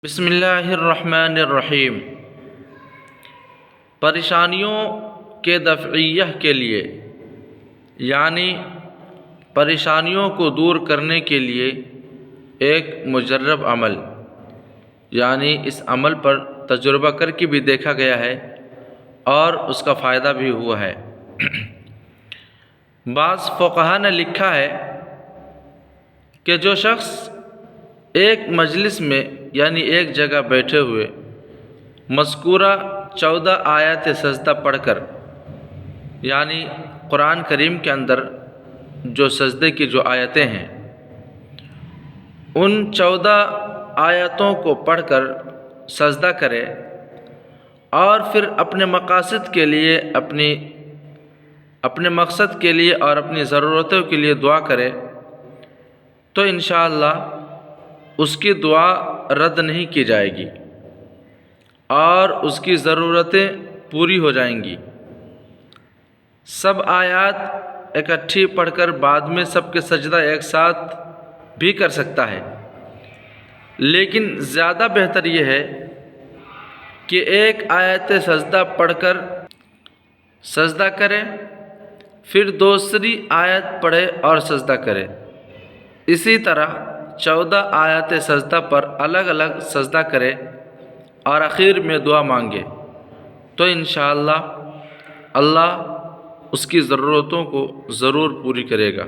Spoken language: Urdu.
بسم اللہ الرحمن الرحیم۔ پریشانیوں کے دفعیہ کے لیے یعنی پریشانیوں کو دور کرنے کے لیے ایک مجرب عمل، یعنی اس عمل پر تجربہ کر کے بھی دیکھا گیا ہے اور اس کا فائدہ بھی ہوا ہے۔ بعض فقہا نے لکھا ہے کہ جو شخص ایک مجلس میں یعنی ایک جگہ بیٹھے ہوئے مذکورہ 14 آیات سجدہ پڑھ کر، یعنی قرآن کریم کے اندر جو سجدے کی جو آیتیں ہیں ان 14 آیاتوں کو پڑھ کر سجدہ کرے اور پھر اپنے مقاصد کے لیے اپنے مقصد کے لیے اور اپنی ضرورتوں کے لیے دعا کرے تو انشاءاللہ اس کی دعا رد نہیں کی جائے گی اور اس کی ضرورتیں پوری ہو جائیں گی۔ سب آیات اکٹھی پڑھ کر بعد میں سب کے سجدہ ایک ساتھ بھی کر سکتا ہے، لیکن زیادہ بہتر یہ ہے کہ ایک آیت سجدہ پڑھ کر سجدہ کرے، پھر دوسری آیت پڑھے اور سجدہ کرے۔ اسی طرح 14 آیات سجدہ پر الگ الگ سجدہ کرے اور آخر میں دعا مانگے تو انشاءاللہ اللہ اس کی ضرورتوں کو ضرور پوری کرے گا۔